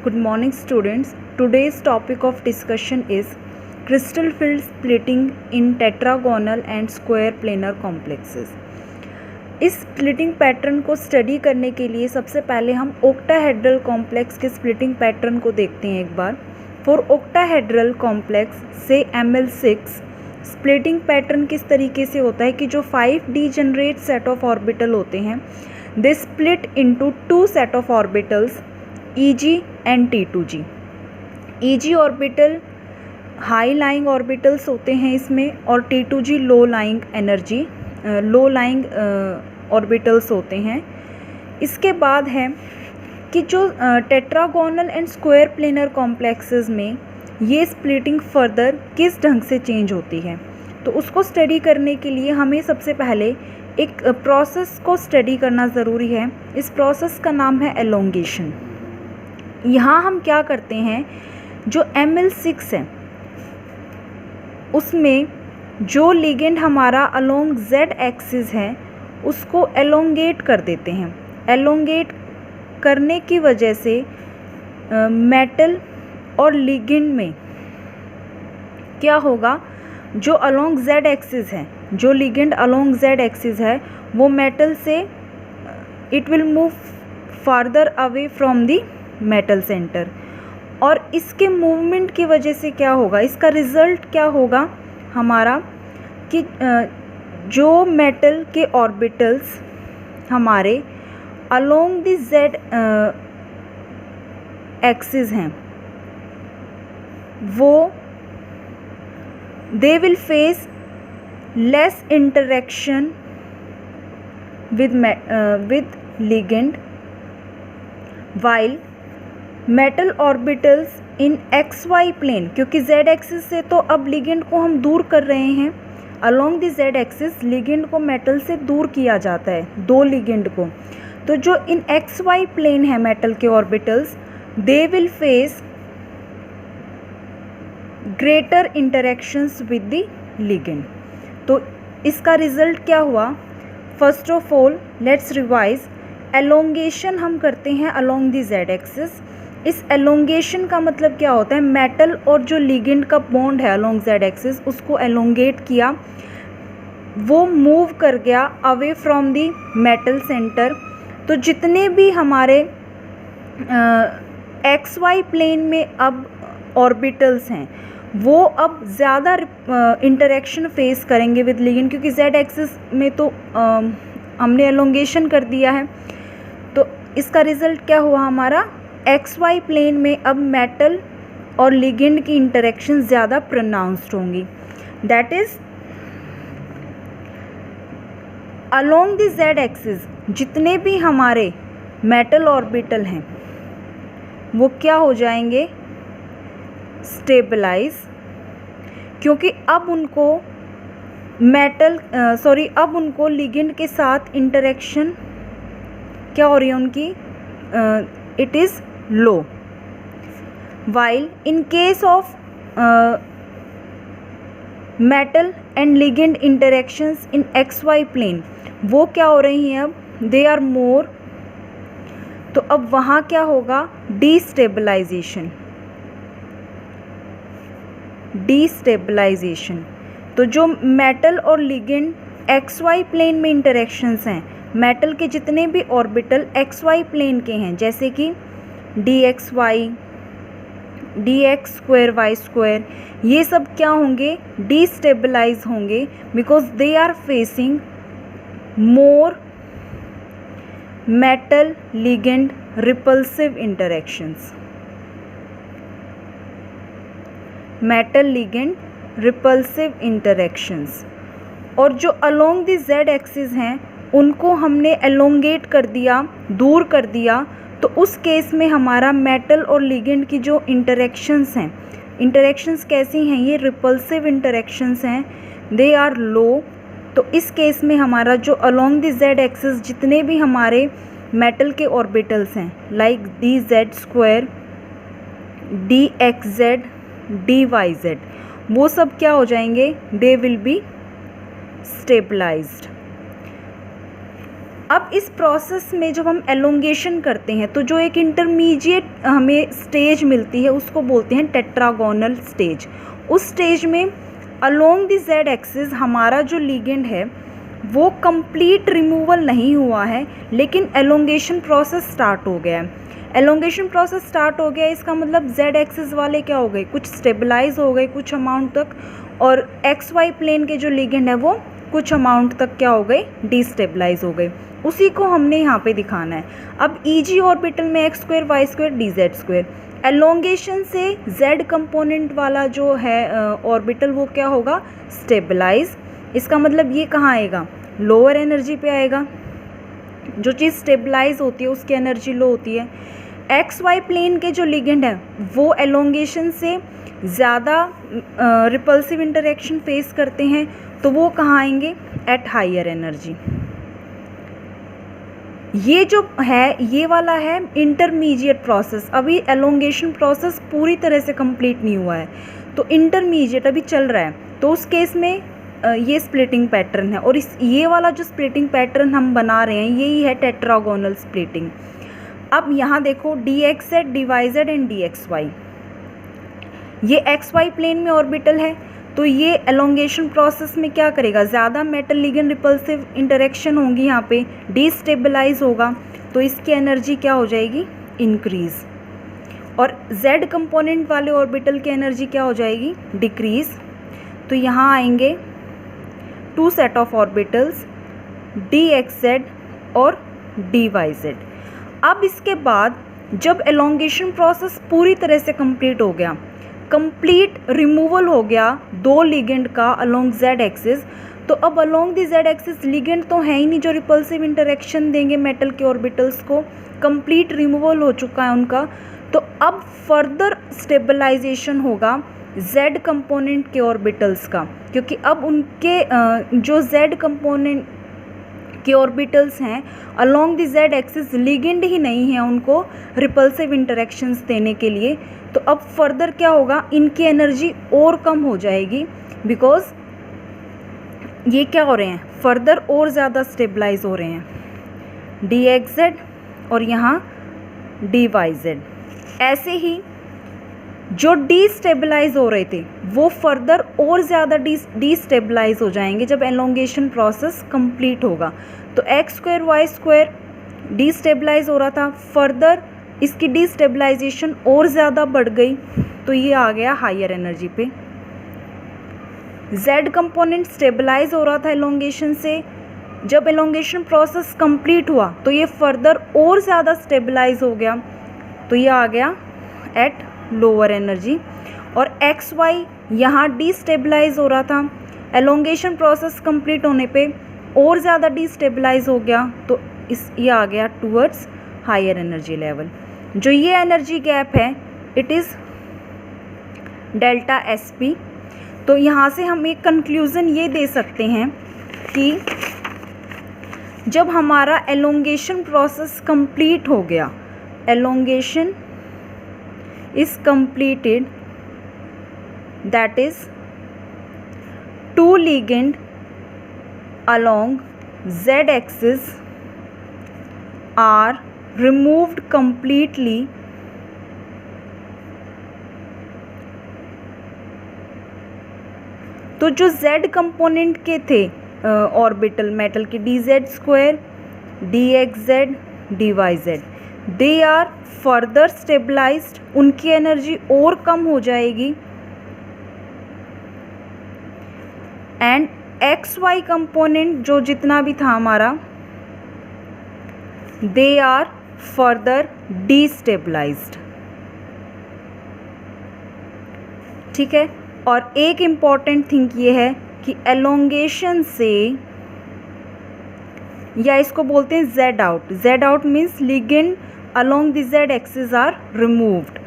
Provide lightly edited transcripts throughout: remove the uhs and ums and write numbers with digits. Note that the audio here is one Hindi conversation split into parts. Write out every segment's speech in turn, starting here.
Good morning students. Today's topic of discussion is crystal field splitting in tetragonal and square planar complexes. इस स्प्लिटिंग पैटर्न को स्टडी करने के लिए सबसे पहले हम ओक्टाहेड्रल कॉम्प्लेक्स के स्प्लिटिंग पैटर्न को देखते हैं एक बार. फॉर ओक्टाहेड्रल कॉम्प्लेक्स से Ml6 स्प्लिटिंग पैटर्न किस तरीके से होता है कि जो 5 डीजेनरेट सेट ऑफ ऑर्बिटल होते हैं they split into 2 set of orbitals Eg and T2g. Eg orbital high lying orbitals होते हैं इसमें और T2g लो लाइंग ऑर्बिटल्स होते हैं. इसके बाद है कि जो tetragonal and square planar complexes में ये स्प्लिटिंग फर्दर किस ढंग से चेंज होती है, तो उसको स्टडी करने के लिए हमें सबसे पहले एक प्रोसेस को स्टडी करना ज़रूरी है. इस प्रोसेस का नाम है एलोंगेशन. यहाँ हम क्या करते हैं, जो Ml6 है उसमें जो लिगेंड हमारा अलोंग Z एक्सिस है उसको एलोंगेट कर देते हैं. एलोंगेट करने की वजह से मेटल और लिगेंड में क्या होगा, जो अलोंग Z एक्सिस है, जो लिगेंड अलोंग Z एक्सिस है वो मेटल से it will move farther away from the metal centre. और इसके मूवमेंट की वजह से क्या होगा, इसका रिज़ल्ट क्या होगा हमारा कि जो मेटल के ऑर्बिटल्स हमारे अलोंग द Z एक्सिस हैं वो they will face less interaction with ligand, while metal orbitals in XY plane, क्योंकि Z एक्सिस से तो अब लिगेंड को हम दूर कर रहे हैं, along the Z axis ligand को मेटल से दूर किया जाता है, दो लिगेंड को. तो जो इन XY प्लेन है मेटल के orbitals they will face greater interactions with the ligand. तो इसका रिजल्ट क्या हुआ, first of all let's revise. Elongation हम करते हैं अलोंग द Z एक्सिस. इस एलोंगेशन का मतलब क्या होता है, मेटल और जो लिगेंड का बॉन्ड है अलोंग Z एक्सिस उसको एलोंगेट किया, वो मूव कर गया away from the metal centre. तो जितने भी हमारे XY प्लेन में अब ऑर्बिटल्स हैं वो अब ज़्यादा इंटरेक्शन फेस करेंगे विद लिगेंड, क्योंकि Z एक्सिस में तो हमने एलोंगेशन कर दिया है. तो इसका रिज़ल्ट क्या हुआ, हमारा XY प्लेन में अब मेटल और लिगेंड की इंटरेक्शन ज़्यादा प्रोनाउंस्ड होंगी. That is along the Z axis जितने भी हमारे मेटल ऑर्बिटल हैं वो क्या हो जाएंगे, स्टेबलाइज, क्योंकि अब उनको अब उनको लिगेंड के साथ इंटरेक्शन क्या हो रही है उनकी, it is low. While in case of metal and ligand interactions in XY plane वो क्या हो रही हैं, अब दे आर मोर. तो अब वहाँ क्या होगा, डीस्टेबलाइजेशन. तो जो मेटल और लिगेंड XY प्लेन में इंटरेक्शंस हैं, मेटल के जितने भी ऑर्बिटल XY प्लेन के हैं जैसे कि dxy, dx square y square, ये सब क्या होंगे, डीस्टेबलाइज होंगे, because they are facing more metal ligand repulsive interactions. Metal ligand repulsive interactions. और जो अलोंग द Z एक्सिस हैं उनको हमने एलोंगेट कर दिया, दूर कर दिया, तो उस केस में हमारा मेटल और लिगेंड की जो इंटरेक्शंस हैं, इंटरेक्शंस कैसी हैं, ये रिपल्सिव इंटरेक्शंस हैं, दे आर लो. तो इस केस में हमारा जो अलोंग द Z एक्सिस जितने भी हमारे मेटल के ऑर्बिटल्स हैं like dz square, dxz, dyz, वो सब क्या हो जाएंगे, दे विल बी स्टेबलाइज्ड. अब इस प्रोसेस में जब हम एलोंगेशन करते हैं तो जो एक इंटरमीडिएट हमें स्टेज मिलती है उसको बोलते हैं टेट्रागोनल स्टेज। उस स्टेज में अलोंग द जेड एक्सिस हमारा जो लिगेंड है वो कंप्लीट रिमूवल नहीं हुआ है, लेकिन एलोंगेशन प्रोसेस स्टार्ट हो गया है। एलोंगेशन प्रोसेस स्टार्ट हो गया, इसका मतलब जेड एक्सिस वाले क्या हो गए, कुछ स्टेबलाइज हो गए कुछ अमाउंट तक, और एक्स वाई प्लेन के जो लिगेंड है वो कुछ अमाउंट तक क्या हो गए, डिस्टेबलाइज हो गए। उसी को हमने यहाँ पे दिखाना है। अब ईजी ऑर्बिटल में x square y square d z square, elongation से जेड कंपोनेंट वाला जो है ऑर्बिटल वो क्या होगा, स्टेबलाइज। इसका मतलब ये कहाँ आएगा, लोअर एनर्जी पे आएगा। जो चीज़ स्टेबलाइज होती है उसकी एनर्जी लो होती है। एक्स वाई प्लेन के जो लिगेंड है वो एलोंगेशन से ज़्यादा रिपल्सिव इंटरेक्शन फेस करते हैं, तो वो कहाँ आएंगे, एट हायर एनर्जी। ये जो है ये वाला है इंटरमीडिएट प्रोसेस, अभी एलोंगेशन प्रोसेस पूरी तरह से कंप्लीट नहीं हुआ है, तो इंटरमीडिएट अभी चल रहा है। तो उस केस में ये स्प्लिटिंग पैटर्न है, और ये वाला जो स्प्लिटिंग पैटर्न हम बना रहे हैं यही है टेट्रागोनल स्प्लिटिंग। अब यहाँ देखो d x z d y z and d x y, ये एक्स वाई प्लेन में ऑर्बिटल है, तो ये एलोंगेशन प्रोसेस में क्या करेगा, ज़्यादा मेटल लिगेंड रिपल्सिव इंटरेक्शन होंगी, यहाँ पे डिस्टेबलाइज होगा, तो इसकी एनर्जी क्या हो जाएगी, इंक्रीज। और जेड कंपोनेंट वाले ऑर्बिटल की एनर्जी क्या हो जाएगी, डिक्रीज। तो यहाँ आएंगे two set of orbitals d x z और डी वाई जेड। अब इसके बाद जब एलोंगेशन प्रोसेस पूरी तरह से कंप्लीट हो गया, कंप्लीट रिमूवल हो गया दो लिगेंड का अलोंग जेड एक्सिस, तो अब along the Z axis ligand तो है ही नहीं जो रिपल्सिव इंटरेक्शन देंगे मेटल के ऑर्बिटल्स को, कंप्लीट रिमूवल हो चुका है उनका। तो अब फर्दर स्टेबलाइजेशन होगा जेड कंपोनेंट के ऑर्बिटल्स का, क्योंकि अब उनके जो जेड कंपोनेंट के ऑर्बिटल्स हैं along the Z axis ligand ही नहीं है उनको रिपल्सिव इंटरेक्शंस देने के लिए, तो अब फर्दर क्या होगा, इनकी एनर्जी और कम हो जाएगी, बिकॉज ये क्या हो रहे हैं, फर्दर और ज़्यादा स्टेबलाइज हो रहे हैं, डी एक्स जेड और यहाँ डी वाई जेड। ऐसे ही जो डिस्टेबलाइज हो रहे थे वो फर्दर और ज़्यादा डिस्टेबलाइज हो जाएंगे जब एलोंगेशन प्रोसेस कंप्लीट होगा। तो x square y square destabilise हो रहा था, फर्दर इसकी डिस्टेबलाइजेशन और ज़्यादा बढ़ गई, तो ये आ गया हायर एनर्जी पे। जेड कंपोनेंट स्टेबलाइज हो रहा था एलोंगेशन से, जब एलोंगेशन प्रोसेस कंप्लीट हुआ तो ये फर्दर और ज़्यादा स्टेबलाइज हो गया, तो ये आ गया एट लोअर एनर्जी। और एक्स वाई यहाँ डिस्टेबलाइज हो रहा था, एलोंगेशन प्रोसेस कंप्लीट होने पे और ज़्यादा डिस्टेबलाइज हो गया, तो ये आ गया टूवर्ड्स हायर एनर्जी लेवल। जो ये एनर्जी गैप है it is delta S P. तो यहाँ से हम एक कंक्लूज़न ये दे सकते हैं कि जब हमारा एलोंगेशन प्रोसेस कंप्लीट हो गया, elongation is completed, that is two ligand along z axis are removed completely तो जो z कंपोनेंट के थे ऑर्बिटल मेटल के d z square d x z d y z, they are further stabilised, उनकी एनर्जी और कम हो जाएगी, एंड एक्स वाई कंपोनेंट जो जितना भी था हमारा दे आर फर्दर डिस्टेबलाइज्ड। ठीक है, और एक इम्पॉर्टेंट थिंग ये है कि एलोंगेशन से, या इसको बोलते हैं Z out, Z out means ligand along the z axis are removed।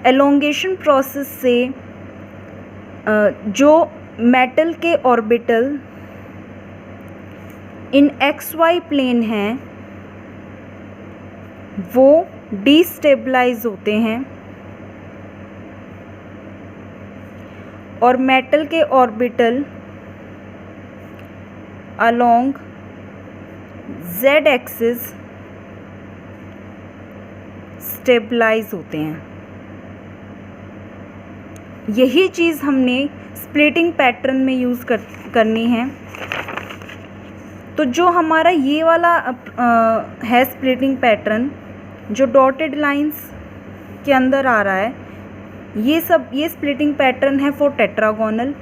elongation process से जो मेटल के orbital in x y plane हैं वो डिस्टेबलाइज होते हैं, और मेटल के orbital along z axis stabilise होते हैं। यही चीज़ हमने स्प्लिटिंग पैटर्न में यूज़ करनी है। तो जो हमारा ये वाला है स्प्लिटिंग पैटर्न, जो डॉटेड लाइंस के अंदर आ रहा है, ये स्प्लिटिंग पैटर्न है फॉर टेट्रागोनल।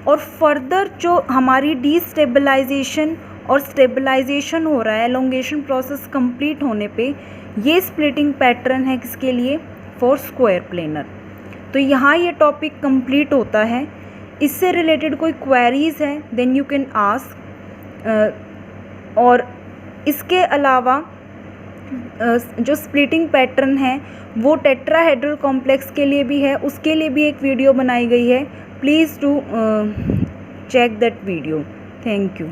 और फर्दर जो हमारी डीस्टेबलाइजेशन और स्टेबलाइजेशन हो रहा है, एलोंगेशन प्रोसेस कंप्लीट होने पे, ये स्प्लिटिंग पैटर्न है किसके लिए? For square planar. तो यहाँ ये टॉपिक कंप्लीट होता है। इससे रिलेटेड कोई क्वेरीज है देन यू कैन आस्क। और इसके अलावा जो स्प्लिटिंग पैटर्न है वो टेट्राहेड्रल कॉम्प्लेक्स के लिए भी है, उसके लिए भी एक वीडियो बनाई गई है। Please do check that video. Thank you.